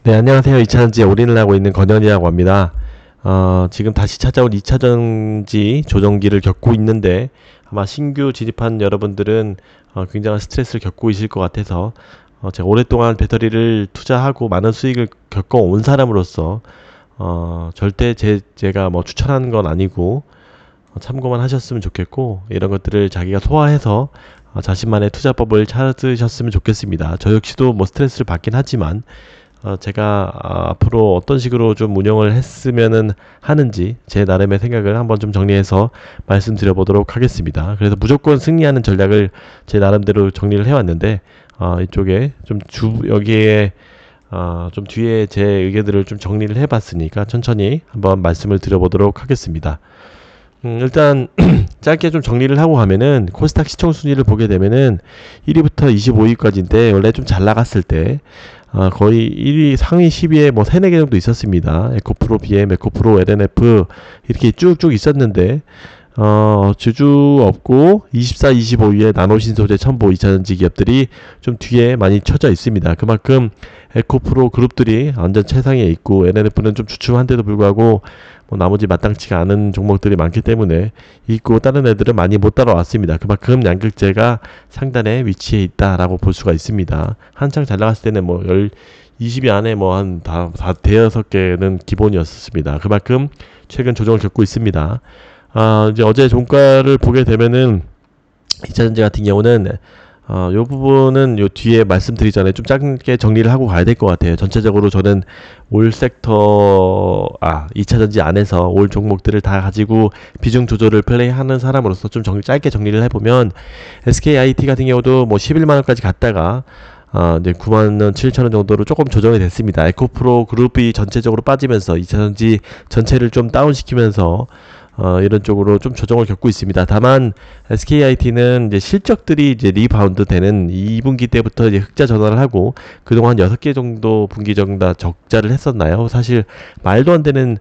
네, 안녕하세요. 2차전지에 올인을 하고 있는 건현이라고 합니다. 지금 다시 찾아온 2차전지 조정기를 겪고 있는데 아마 신규 진입한 여러분들은 굉장한 스트레스를 겪고 있을 것 같아서 제가 오랫동안 배터리를 투자하고 많은 수익을 겪어온 사람으로서 절대 제가 뭐 추천하는 건 아니고 참고만 하셨으면 좋겠고, 이런 것들을 자기가 소화해서 자신만의 투자법을 찾으셨으면 좋겠습니다. 저 역시도 뭐 스트레스를 받긴 하지만 제가 앞으로 어떤 식으로 좀 운영을 했으면은 하는지 제 나름의 생각을 한번 좀 정리해서 말씀드려 보도록 하겠습니다. 그래서 무조건 승리하는 전략을 제 나름대로 정리를 해왔는데 이쪽에 좀 여기에 좀 뒤에 제 의견들을 좀 정리를 해봤으니까 천천히 한번 말씀을 드려보도록 하겠습니다. 일단 짧게 좀 정리를 하고 가면은 코스닥 시총 순위를 보게 되면은 1위부터 25위까지인데 원래 좀 잘 나갔을 때 거의 1위 상위 10위에 뭐 3, 4개 정도 있었습니다. 에코프로, BM, 에코프로, LNF 이렇게 쭉쭉 있었는데 주주 없고 24, 25위에 나노신소재, 첨보, 2차전지 기업들이 좀 뒤에 많이 쳐져 있습니다. 그만큼 에코프로 그룹들이 완전 최상에 있고 LNF는 좀 주춤한데도 불구하고 뭐 나머지 마땅치가 않은 종목들이 많기 때문에 있고, 다른 애들은 많이 못 따라왔습니다. 그만큼 양극재가 상단에 위치해 있다라고 볼 수가 있습니다. 한창 잘 나갔을 때는 뭐 20위 안에 뭐 한 대여섯 개는 기본이었습니다. 그만큼 최근 조정을 겪고 있습니다. 이제 어제 종가를 보게 되면은 2차전지 같은 경우는 요 부분은 요 뒤에 말씀드리기 전에 좀 짧게 정리를 하고 가야 될 것 같아요. 전체적으로 저는 올 섹터, 2차전지 안에서 올 종목들을 다 가지고 비중 조절을 플레이하는 사람으로서 좀 짧게 정리를 해보면, SKIT 같은 경우도 뭐 11만원까지 갔다가 이제 9만원 7천원 정도로 조금 조정이 됐습니다. 에코프로 그룹이 전체적으로 빠지면서 2차전지 전체를 좀 다운시키면서 이런 쪽으로 좀 조정을 겪고 있습니다. 다만 SKIT는 이제 실적들이 이제 리바운드 되는 2분기 때부터 이제 흑자 전환을 하고 그동안 6개 정도 분기 정도 적자를 했었나요? 사실 말도 안 되는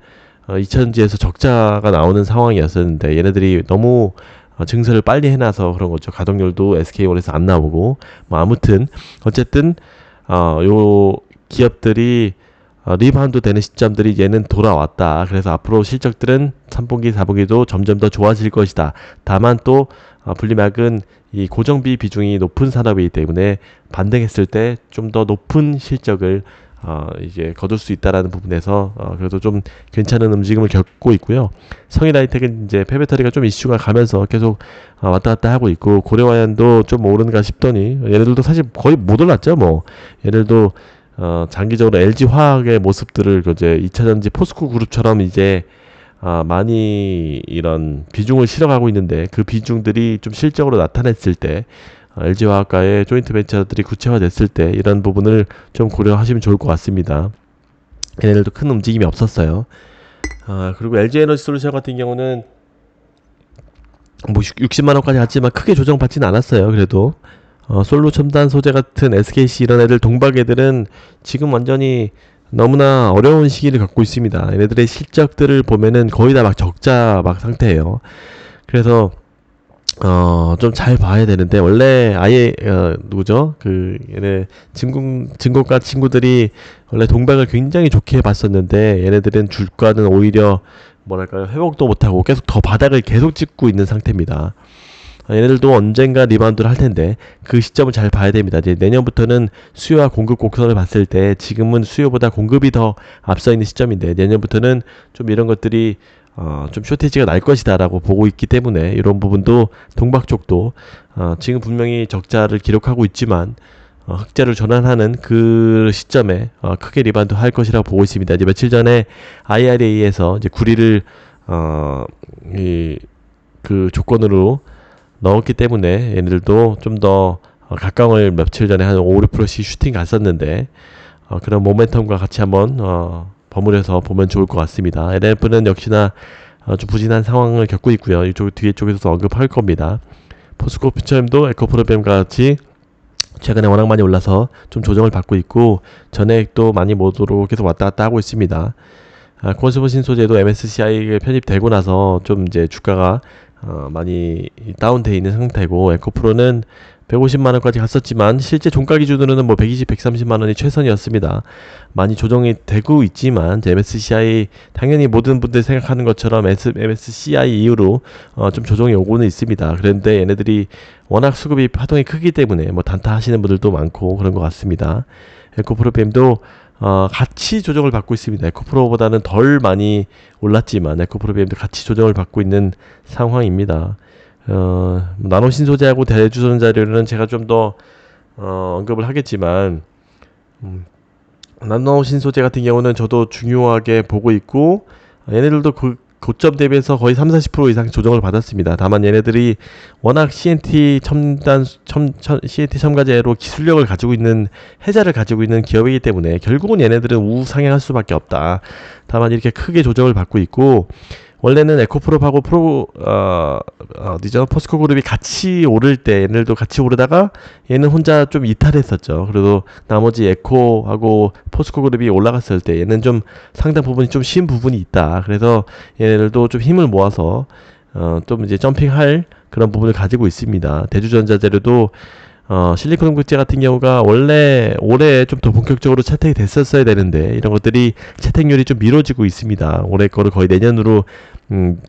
2차전지에서 적자가 나오는 상황이었었는데 얘네들이 너무 증설을 빨리 해놔서 그런 거죠. 가동률도 SK온에서 안 나오고 뭐 아무튼 어쨌든 요 기업들이 리바운드 되는 시점들이 얘는 돌아왔다. 그래서 앞으로 실적들은 3분기, 4분기도 점점 더 좋아질 것이다. 다만 또 분리막은 이 고정비 비중이 높은 산업이기 때문에 반등했을 때 좀 더 높은 실적을 이제 거둘 수 있다라는 부분에서 그래도 좀 괜찮은 움직임을 겪고 있고요. 성일하이텍은 이제 폐배터리가 좀 이슈가 가면서 계속 왔다 갔다 하고 있고, 고려화연도 좀 오르는가 싶더니 얘네들도 사실 거의 못 올랐죠. 뭐 얘네들도 장기적으로 LG화학의 모습들을 이제 2차전지 포스코 그룹처럼 이제 많이 이런 비중을 실어가고 있는데, 그 비중들이 좀 실적으로 나타냈을 때 LG화학과의 조인트 벤처들이 구체화됐을 때 이런 부분을 좀 고려하시면 좋을 것 같습니다. 얘네들도 큰 움직임이 없었어요. 그리고 LG에너지솔루션 같은 경우는 뭐 60만원까지 갔지만 크게 조정받지는 않았어요. 그래도 솔로 첨단 소재 같은 SKC 이런 애들, 동박 애들은 지금 완전히 너무나 어려운 시기를 갖고 있습니다. 얘네들의 실적들을 보면은 거의 다 막 적자 막 상태예요. 그래서 좀 잘 봐야 되는데, 원래 아예 누구죠? 얘네 증권가 친구들이 원래 동박을 굉장히 좋게 봤었는데 얘네들은 주가는 오히려 뭐랄까요, 회복도 못하고 계속 더 바닥을 계속 찍고 있는 상태입니다. 얘네들도 언젠가 리바운드를 할 텐데 그 시점을 잘 봐야 됩니다. 이제 내년부터는 수요와 공급 곡선을 봤을 때 지금은 수요보다 공급이 더 앞서 있는 시점인데, 내년부터는 좀 이런 것들이 좀 쇼티지가 날 것이다라고 보고 있기 때문에 이런 부분도 동박 쪽도 지금 분명히 적자를 기록하고 있지만 흑자를 전환하는 그 시점에 크게 리바운드 할 것이라고 보고 있습니다. 이제 며칠 전에 IRA에서 이제 구리를 그 조건으로 넣었기 때문에 얘네들도 좀 더 각광을 며칠 전에 한 5, 6%씩 슈팅 갔었는데 그런 모멘텀과 같이 한번 버무려서 보면 좋을 것 같습니다. LNF는 역시나 좀 부진한 상황을 겪고 있고요. 이쪽 뒤에 쪽에서도 언급할 겁니다. 포스코 퓨처엠도 에코프로비엠과 같이 최근에 워낙 많이 올라서 좀 조정을 받고 있고, 전액도 많이 못 오르고 계속 왔다 갔다 하고 있습니다. 콘스모 신소재도 MSCI에 편입되고 나서 좀 이제 주가가 많이 다운되어 있는 상태고, 에코프로는 150만 원까지 갔었지만 실제 종가 기준으로는 뭐 120, 130만 원이 최선이었습니다. 많이 조정이 되고 있지만 MSCI 당연히 모든 분들이 생각하는 것처럼 MSCI 이후로 좀 조정이 오고는 있습니다. 그런데 얘네들이 워낙 수급이 파동이 크기 때문에 뭐 단타 하시는 분들도 많고 그런 것 같습니다. 에코프로비엠도 같이 조정을 받고 있습니다. 에코프로보다는 덜 많이 올랐지만 에코프로비엠도 같이 조정을 받고 있는 상황입니다. 나노신소재하고 대주전자료는 제가 좀 더 언급을 하겠지만 나노신소재 같은 경우는 저도 중요하게 보고 있고 얘네들도 그 고점 대비해서 거의 30-40% 이상 조정을 받았습니다. 다만 얘네들이 워낙 CNT CNT 첨가제로 기술력을 가지고 있는 해자를 가지고 있는 기업이기 때문에 결국은 얘네들은 우상향할 수밖에 없다. 다만 이렇게 크게 조정을 받고 있고 원래는 에코프롭하고 포스코 그룹이 같이 오를 때 얘네들도 같이 오르다가 얘는 혼자 좀 이탈했었죠. 그래도 나머지 에코하고 포스코 그룹이 올라갔을 때 얘는 좀 상당 부분이 좀 쉰 부분이 있다. 그래서 얘네들도 좀 힘을 모아서 좀 이제 점핑할 그런 부분을 가지고 있습니다. 대주전자 재료도 실리콘 국제 같은 경우가 원래 올해 좀 더 본격적으로 채택이 됐었어야 되는데 이런 것들이 채택률이 좀 미뤄지고 있습니다. 올해 거를 거의 내년으로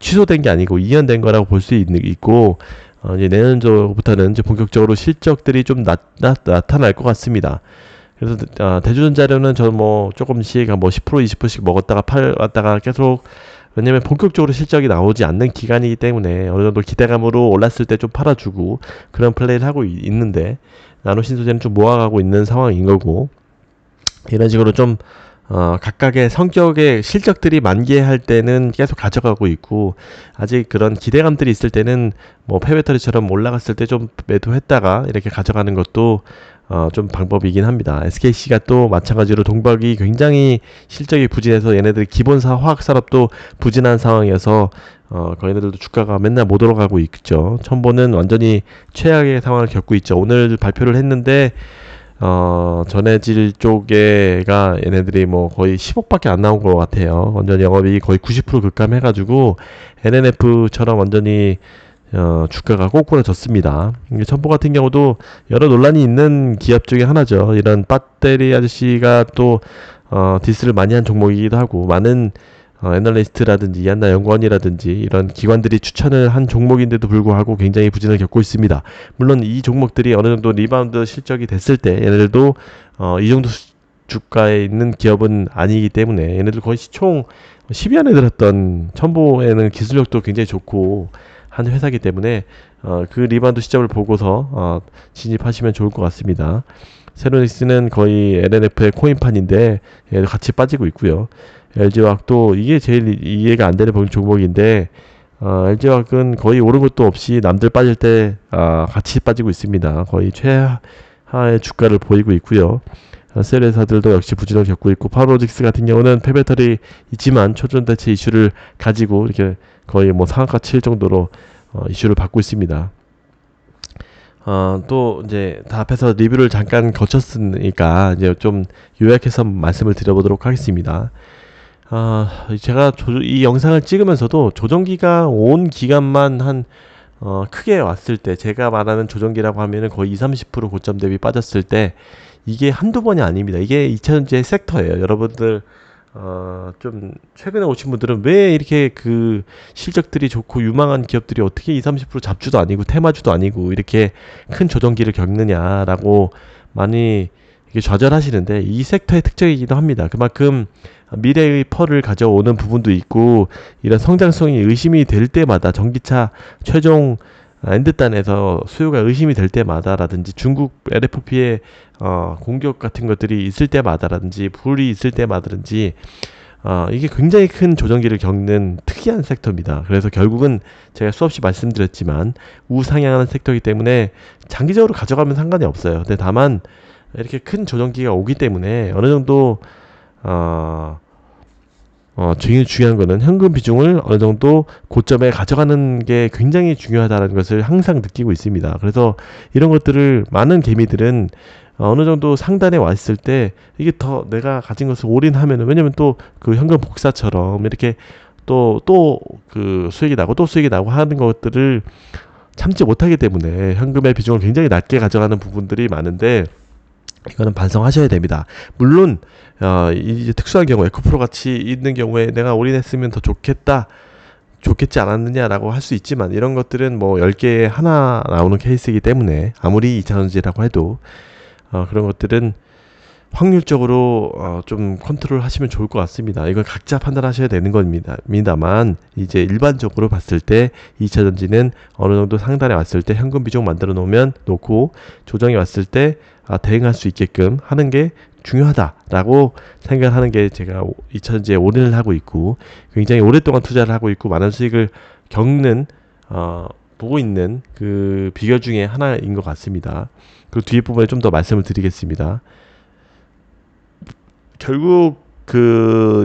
취소된 게 아니고 이연된 거라고 볼 수 있고 이제 내년부터는 이제 본격적으로 실적들이 좀 나타날 것 같습니다. 그래서 대주전자료는 저 뭐 조금씩 뭐 10% 20%씩 먹었다가 팔았다가 계속 왜냐면 본격적으로 실적이 나오지 않는 기간이기 때문에 어느 정도 기대감으로 올랐을 때 좀 팔아주고 그런 플레이를 하고 있는데 나노신소재는 좀 모아가고 있는 상황인 거고 이런 식으로 좀 각각의 성격의 실적들이 만개할 때는 계속 가져가고 있고 아직 그런 기대감들이 있을 때는 뭐 폐배터리처럼 올라갔을 때 좀 매도했다가 이렇게 가져가는 것도 좀 방법이긴 합니다. SKC가 또 마찬가지로 동박이 굉장히 실적이 부진해서 얘네들 기본사 화학산업도 부진한 상황이어서 얘네들도 주가가 맨날 못 올라가고 있죠. 첨보는 완전히 최악의 상황을 겪고 있죠. 오늘 발표를 했는데 전해질 쪽에가 얘네들이 뭐 거의 10억밖에 안 나온 것 같아요. 완전 영업이익이 거의 90% 급감해가지고 NNF처럼 완전히 주가가 꼬꾸라졌습니다. 첨보 같은 경우도 여러 논란이 있는 기업 중에 하나죠. 이런 배터리 아저씨가 또 디스를 많이 한 종목이기도 하고 많은 애널리스트라든지 이한나 연구원이라든지 이런 기관들이 추천을 한 종목인데도 불구하고 굉장히 부진을 겪고 있습니다. 물론 이 종목들이 어느 정도 리바운드 실적이 됐을 때 얘네들도 이 정도 주가에 있는 기업은 아니기 때문에 얘네들 거의 시총 10위 안에 들었던 첨보에는 기술력도 굉장히 좋고 한 회사이기 때문에 그 리바운드 시점을 보고서 진입하시면 좋을 것 같습니다. 세로닉스는 거의 LNF의 코인판인데 얘도 같이 빠지고 있고요. LG화학도 이게 제일 이해가 안 되는 종목인데 LG화학은 거의 오른 것도 없이 남들 빠질 때 같이 빠지고 있습니다. 거의 최하의 주가를 보이고 있고요. 셀 회사들도 역시 부진을 겪고 있고 파워로직스 같은 경우는 폐배터리 있지만 초전대체 이슈를 가지고 이렇게 거의 뭐 상한가 칠 정도로 이슈를 받고 있습니다. 또 이제 다 앞에서 리뷰를 잠깐 거쳤으니까 이제 좀 요약해서 말씀을 드려보도록 하겠습니다. 제가 이 영상을 찍으면서도 조정기가 온 기간만 크게 왔을 때 제가 말하는 조정기라고 하면은 거의 20-30% 고점 대비 빠졌을 때 이게 한두 번이 아닙니다. 이게 2차전지의 섹터예요. 여러분들 좀 최근에 오신 분들은 왜 이렇게 그 실적들이 좋고 유망한 기업들이 어떻게 20-30% 잡주도 아니고 테마주도 아니고 이렇게 큰 조정기를 겪느냐라고 많이 이게 좌절하시는데 이 섹터의 특징이기도 합니다. 그만큼 미래의 펄을 가져오는 부분도 있고 이런 성장성이 의심이 될 때마다 전기차 최종 엔드단에서 수요가 의심이 될 때마다라든지 중국 LFP의 공격 같은 것들이 있을 때마다라든지 불이 있을 때마다든지 이게 굉장히 큰 조정기를 겪는 특이한 섹터입니다. 그래서 결국은 제가 수없이 말씀드렸지만 우상향하는 sek터이기 때문에 장기적으로 가져가면 상관이 없어요. 근데 다만 이렇게 큰 조정기가 오기 때문에 어느 정도 중요한 거는 현금 비중을 어느 정도 고점에 가져가는 게 굉장히 중요하다는 것을 항상 느끼고 있습니다. 그래서 이런 것들을 많은 개미들은 어느 정도 상단에 와 있을 때 이게 더 내가 가진 것을 올인하면은 왜냐면 또 그 현금 복사처럼 이렇게 또 그 수익이 나고 또 수익이 나고 하는 것들을 참지 못하기 때문에 현금의 비중을 굉장히 낮게 가져가는 부분들이 많은데 이거는 반성하셔야 됩니다. 물론 이제 특수한 경우 에코프로 같이 있는 경우에 내가 올인했으면 더 좋겠지 않았느냐라고 할 수 있지만 이런 것들은 뭐 10개에 하나 나오는 케이스이기 때문에 아무리 2차전지라고 해도 그런 것들은 확률적으로 좀 컨트롤 하시면 좋을 것 같습니다. 이걸 각자 판단하셔야 되는 겁니다만 이제 일반적으로 봤을 때 2차 전지는 어느 정도 상단에 왔을 때 현금 비중 만들어 놓고 조정이 왔을 때 대응할 수 있게끔 하는 게 중요하다라고 생각하는 게 제가 2차 전지에 올인을 하고 있고 굉장히 오랫동안 투자를 하고 있고 많은 수익을 보고 있는 그 비결 중에 하나인 것 같습니다. 그 뒤에 부분에 좀 더 말씀을 드리겠습니다. 결국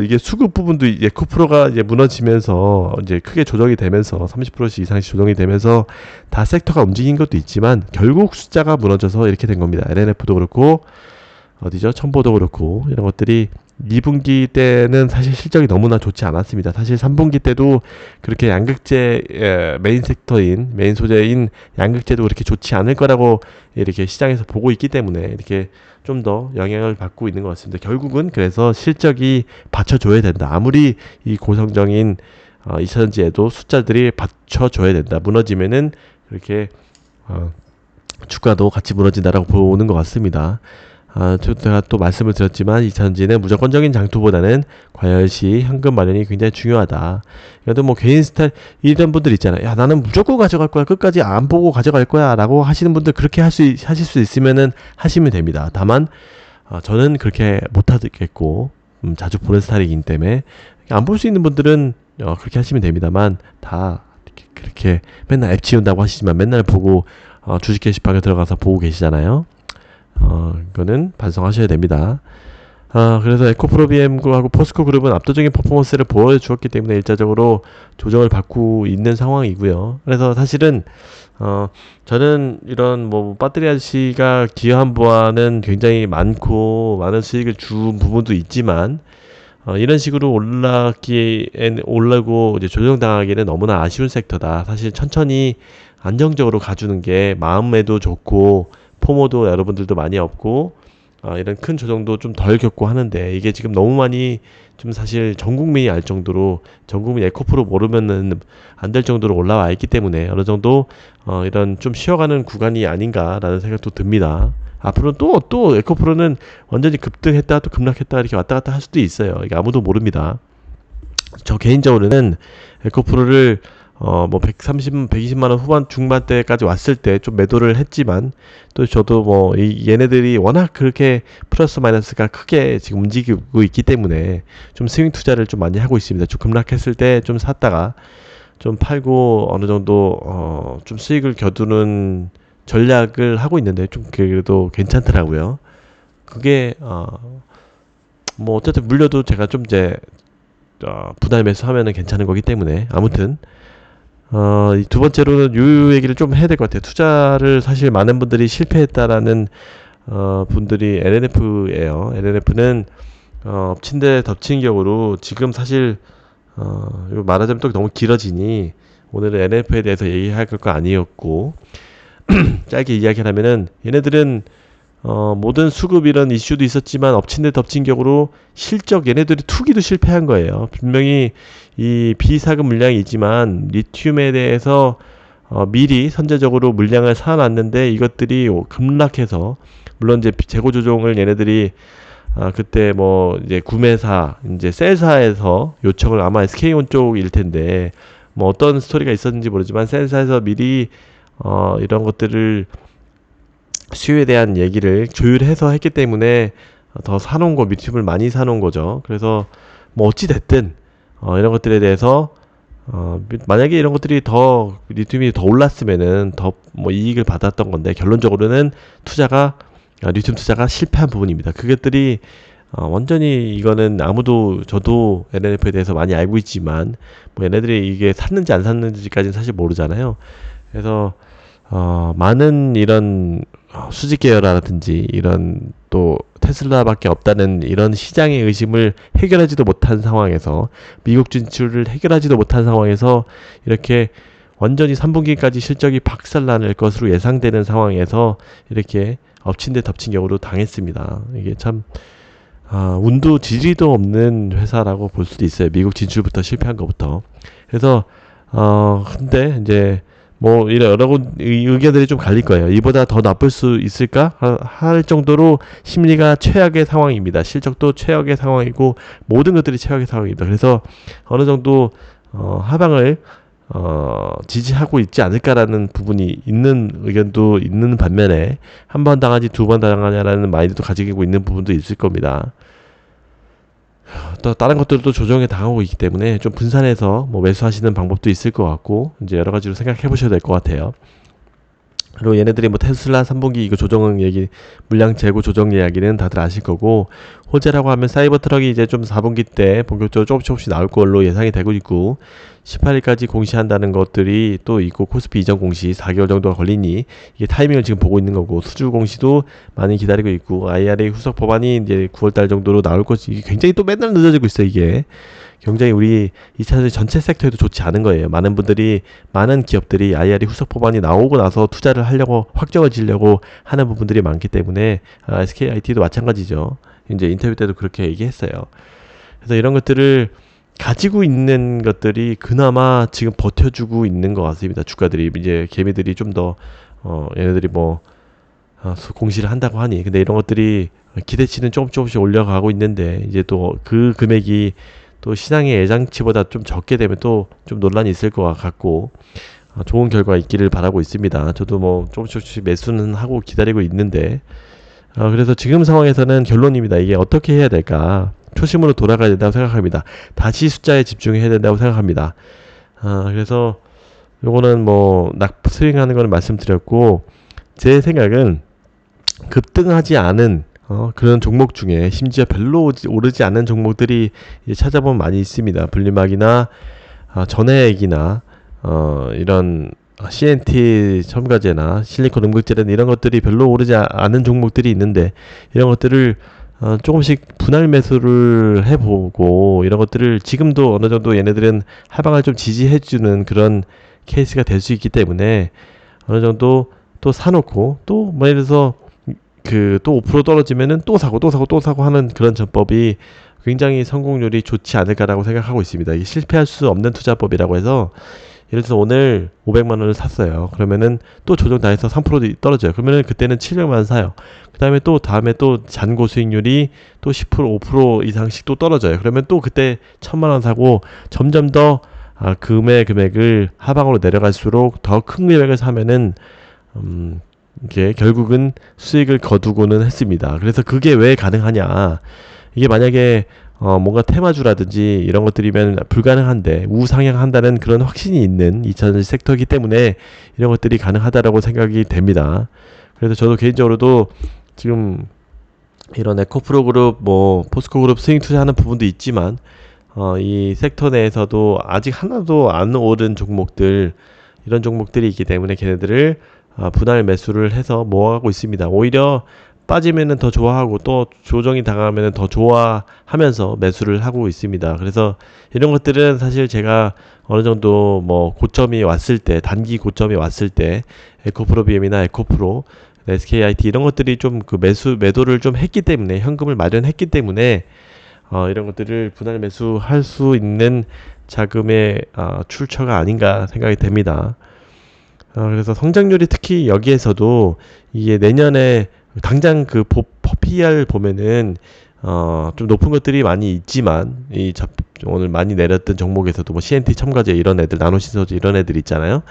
이게 수급 부분도 에코프로가 이제 무너지면서 이제 크게 조정이 되면서 30%씩 이상씩 조정이 되면서 다 섹터가 움직인 것도 있지만 결국 숫자가 무너져서 이렇게 된 겁니다. LNF도 그렇고 첨보도 그렇고 이런 것들이 2분기 때는 사실 실적이 너무나 좋지 않았습니다. 사실 3분기 때도 그렇게 양극재 메인 소재인 양극재도 그렇게 좋지 않을 거라고 이렇게 시장에서 보고 있기 때문에 이렇게 좀 더 영향을 받고 있는 것 같습니다. 결국은 그래서 실적이 받쳐줘야 된다. 아무리 이 고성적인 2차전지에도 숫자들이 받쳐줘야 된다. 무너지면은 그렇게 주가도 같이 무너진다라고 보는 것 같습니다. 제가 또 말씀을 드렸지만 2차전지는 무조건적인 장투보다는 과열시 현금 마련이 굉장히 중요하다. 그래도 뭐 개인 스타일 이런 분들 있잖아요. 야 나는 무조건 가져갈 거야. 끝까지 안 보고 가져갈 거야 라고 하시는 분들 그렇게 하실 수 있으면은 하시면 됩니다. 다만 저는 그렇게 못하겠고 자주 보는 스타일이기 때문에 안 볼 수 있는 분들은 그렇게 하시면 됩니다만 다 그렇게 맨날 앱 지운다고 하시지만 맨날 보고 주식 게시판에 들어가서 보고 계시잖아요. 이거는 반성하셔야 됩니다. 그래서 에코프로 BM하고 포스코 그룹은 압도적인 퍼포먼스를 보여주었기 때문에 일차적으로 조정을 받고 있는 상황이고요. 그래서 사실은 저는 이런 뭐 배터리 아저씨가 기여한 바는 굉장히 많고 많은 수익을 준 부분도 있지만 이런 식으로 올라고 이제 조정당하기는 너무나 아쉬운 섹터다. 사실 천천히 안정적으로 가주는 게 마음에도 좋고 포모도 여러분들도 많이 없고 이런 큰 조정도 좀 덜 겪고 하는데 이게 지금 너무 많이 좀 사실 전 국민이 알 정도로 전 국민 에코프로 모르면은 안 될 정도로 올라와 있기 때문에 어느 정도 이런 좀 쉬어가는 구간이 아닌가라는 생각도 듭니다. 앞으로 또 에코프로는 완전히 급등했다 또 급락했다 이렇게 왔다 갔다 할 수도 있어요. 이게 아무도 모릅니다. 저 개인적으로는 에코프로를 뭐 120만 원 후반 중반대까지 왔을 때 좀 매도를 했지만 또 저도 뭐 얘네들이 워낙 그렇게 플러스 마이너스가 크게 지금 움직이고 있기 때문에 좀 스윙 투자를 좀 많이 하고 있습니다. 좀 급락했을 때 좀 샀다가 좀 팔고 어느 정도 좀 수익을 겨두는 전략을 하고 있는데 좀 그래도 괜찮더라고요. 그게 뭐 어쨌든 물려도 제가 좀 이제 분할 매수하면은 괜찮은 거기 때문에 아무튼 이 두 번째로는 요 얘기를 좀 해야 될 것 같아요. 투자를 사실 많은 분들이 실패했다라는 분들이 LNF예요. LNF는 엎친 데 덮친 격으로 지금 사실 이거 말하자면 또 너무 길어지니 오늘은 LNF에 대해서 얘기할 거 아니었고 짧게 이야기를 하면은 얘네들은 모든 수급 이런 이슈도 있었지만 엎친 데 덮친 격으로 실적 얘네들이 투기도 실패한 거예요. 분명히 이 비사급 물량이지만 리튬에 대해서 미리 선제적으로 물량을 사놨는데 이것들이 급락해서 물론 이제 재고 조정을 얘네들이 그때 뭐 이제 구매사 이제 셀사에서 요청을 아마 SK온 쪽일 텐데 뭐 어떤 스토리가 있었는지 모르지만 셀사에서 미리 이런 것들을 수요에 대한 얘기를 조율해서 했기 때문에 더 사놓은 거 리튬을 많이 사놓은 거죠. 그래서 뭐 어찌 됐든 이런 것들에 대해서 만약에 이런 것들이 더 리튬이 더 올랐으면은 더 뭐 이익을 받았던 건데 결론적으로는 리튬 투자가 실패한 부분입니다. 그것들이 완전히 이거는 저도 LNF에 대해서 많이 알고 있지만 뭐 얘네들이 이게 샀는지 안 샀는지까지는 사실 모르잖아요. 그래서 많은 이런 수직 계열이라든지 이런 또 테슬라밖에 없다는 이런 시장의 의심을 해결하지도 못한 상황에서 미국 진출을 해결하지도 못한 상황에서 이렇게 완전히 3분기까지 실적이 박살날 것으로 예상되는 상황에서 이렇게 엎친 데 덮친 격으로 당했습니다. 이게 참 운도 지리도 없는 회사라고 볼 수도 있어요. 미국 진출부터 실패한 것부터. 그래서 근데 이제 뭐 이런 여러 의견들이 좀 갈릴 거예요. 이보다 더 나쁠 수 있을까 할 정도로 심리가 최악의 상황입니다. 실적도 최악의 상황이고 모든 것들이 최악의 상황입니다. 그래서 어느 정도 하방을 지지하고 있지 않을까라는 부분이 있는 의견도 있는 반면에 한 번 당하지 두 번 당하냐라는 마인드도 가지고 있는 부분도 있을 겁니다. 또 다른 것들도 조정에 당하고 있기 때문에 좀 분산해서 뭐 매수하시는 방법도 있을 것 같고 이제 여러 가지로 생각해 보셔야 될 것 같아요. 그리고 얘네들이 뭐 테슬라 3분기 이거 조정 얘기, 물량 재고 조정 이야기는 다들 아실 거고, 호재라고 하면 사이버 트럭이 이제 좀 4분기 때 본격적으로 조금씩 나올 걸로 예상이 되고 있고, 18일까지 공시한다는 것들이 또 있고, 코스피 이전 공시 4개월 정도가 걸리니 이게 타이밍을 지금 보고 있는 거고, 수주 공시도 많이 기다리고 있고, IRA 후속 법안이 이제 9월달 정도로 나올 것이, 이게 굉장히 또 맨날 늦어지고 있어요. 이게 굉장히 우리 2차전지 전체 섹터에도 좋지 않은 거예요. 많은 분들이, 많은 기업들이 IRA 후속 법안이 나오고 나서 투자를 하려고, 확정을 지려고 하는 부분들이 많기 때문에, SKIT도 마찬가지죠. 이제 인터뷰 때도 그렇게 얘기했어요. 그래서 이런 것들을 가지고 있는 것들이 그나마 지금 버텨주고 있는 것 같습니다. 주가들이, 이제 개미들이 좀 더, 얘네들이 뭐, 공시를 한다고 하니. 근데 이런 것들이 기대치는 조금씩 올려가고 있는데, 이제 또 그 금액이 또 시장의 예상치보다 좀 적게 되면 또 좀 논란이 있을 것 같고, 좋은 결과 있기를 바라고 있습니다. 저도 뭐 조금씩 매수는 하고 기다리고 있는데, 그래서 지금 상황에서는 결론입니다. 이게 어떻게 해야 될까? 초심으로 돌아가야 된다고 생각합니다. 다시 숫자에 집중해야 된다고 생각합니다. 그래서 요거는 뭐 스윙하는 거는 말씀드렸고, 제 생각은 급등하지 않은 그런 종목 중에, 심지어 별로 오르지 않는 종목들이 이제 찾아보면 많이 있습니다. 분리막이나 전해액이나 이런 CNT 첨가제나 실리콘 음극재는 이런 것들이 별로 오르지 않은 종목들이 있는데, 이런 것들을 조금씩 분할 매수를 해보고, 이런 것들을 지금도 어느 정도 얘네들은 하방을 좀 지지해주는 그런 케이스가 될 수 있기 때문에 어느 정도 또 사놓고, 또 뭐 예를 들어서 또 5% 떨어지면은 또 사고 하는 그런 전법이 굉장히 성공률이 좋지 않을까라고 생각하고 있습니다. 이게 실패할 수 없는 투자법이라고 해서, 예를 들어서 오늘 500만 원을 샀어요. 그러면은 또 조정 당해서 3% 떨어져요. 그러면은 그때는 700만 원 사요. 다음에 또 잔고 수익률이 또 10%, 5% 이상씩 또 떨어져요. 그러면 또 그때 1000만 원 사고, 점점 더 금액을 하방으로 내려갈수록 더 큰 금액을 사면은 이게 결국은 수익을 거두고는 했습니다. 그래서 그게 왜 가능하냐? 이게 만약에 뭔가 테마주라든지 이런 것들이면 불가능한데, 우상향한다는 그런 확신이 있는 2차전지 섹터이기 때문에 이런 것들이 가능하다라고 생각이 됩니다. 그래서 저도 개인적으로도 지금 이런 에코프로 그룹, 뭐 포스코 그룹 스윙 투자하는 부분도 있지만, 이 섹터 내에서도 아직 하나도 안 오른 종목들, 이런 종목들이 있기 때문에 걔네들을 분할 매수를 해서 모아가고 있습니다. 오히려 빠지면은 더 좋아하고, 또 조정이 당하면은 더 좋아하면서 매수를 하고 있습니다. 그래서 이런 것들은 사실 제가 어느 정도 뭐 고점이 왔을 때, 단기 고점이 왔을 때, 에코프로 BM이나 에코프로, SKIT 이런 것들이 좀 매도를 좀 했기 때문에, 현금을 마련했기 때문에 이런 것들을 분할 매수할 수 있는 자금의 출처가 아닌가 생각이 됩니다. 그래서 성장률이 특히 여기에서도 이게 내년에 당장 PER 보면은 좀 높은 것들이 많이 있지만, 오늘 많이 내렸던 종목에서도 뭐 CNT 첨가제 이런 애들, 나노신소재 이런 애들 있잖아요.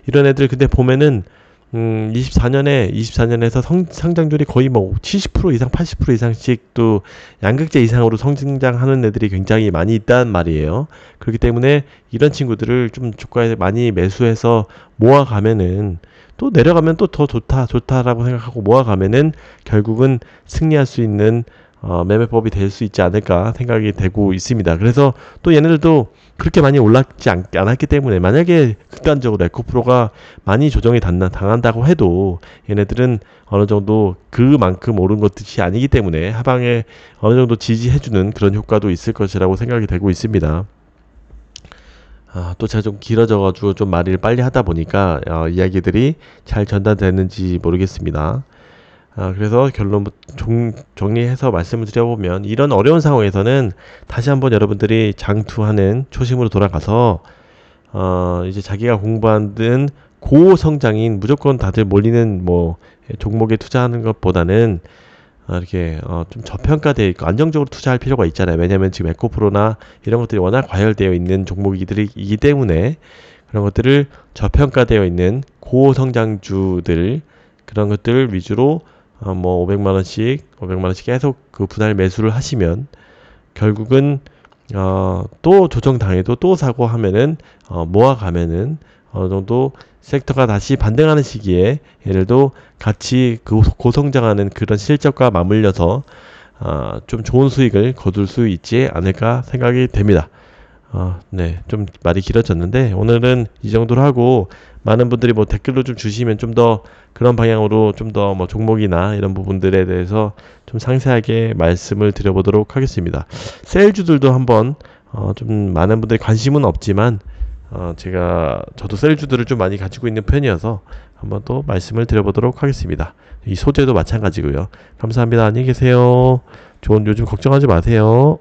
이런 애들 근데 보면은 24년에서 성장률이 거의 뭐 70% 이상, 80% 이상씩 또 양극재 이상으로 성장하는 애들이 굉장히 많이 있단 말이에요. 그렇기 때문에 이런 친구들을 좀 주가에 많이 매수해서 모아가면은, 또 내려가면 또 더 좋다라고 생각하고 모아가면은 결국은 승리할 수 있는 매매법이 될 수 있지 않을까 생각이 되고 있습니다. 그래서 또 얘네들도 그렇게 많이 올랐지 않았기 때문에, 만약에 극단적으로 에코프로가 많이 조정이 당한다고 해도 얘네들은 어느 정도 그만큼 오른 것이 아니기 때문에 하방에 어느 정도 지지해주는 그런 효과도 있을 것이라고 생각이 되고 있습니다. 또 제가 좀 길어져가지고 좀 말을 빨리 하다 보니까 이야기들이 잘 전달되는지 모르겠습니다. 그래서 결론 정리해서 말씀을 드려보면 이런 어려운 상황에서는 다시 한번 여러분들이 장투하는 초심으로 돌아가서 이제 자기가 공부한 고성장인 무조건 다들 몰리는 뭐 종목에 투자하는 것보다는 이렇게 좀 저평가되어 있고 안정적으로 투자할 필요가 있잖아요. 왜냐하면 지금 에코프로나 이런 것들이 워낙 과열되어 있는 종목이기 때문에 그런 것들을 저평가되어 있는 고성장주들 그런 것들 위주로 뭐 500만 원씩 계속 그 분할 매수를 하시면 결국은 또 조정당해도 또 사고 하면은 모아가면은 어느 정도 섹터가 다시 반등하는 시기에 예를 들어 같이 그 고성장하는 그런 실적과 맞물려서 좀 좋은 수익을 거둘 수 있지 않을까 생각이 됩니다. 네, 좀 말이 길어졌는데 오늘은 이 정도로 하고 많은 분들이 뭐 댓글로 좀 주시면 좀 더 그런 방향으로 좀 더 뭐 종목이나 이런 부분들에 대해서 좀 상세하게 말씀을 드려보도록 하겠습니다. 셀주들도 한번 좀 많은 분들이 관심은 없지만 저도 셀주들을 좀 많이 가지고 있는 편이어서 한번 또 말씀을 드려보도록 하겠습니다. 이 소재도 마찬가지고요. 감사합니다. 안녕히 계세요. 요즘 걱정하지 마세요.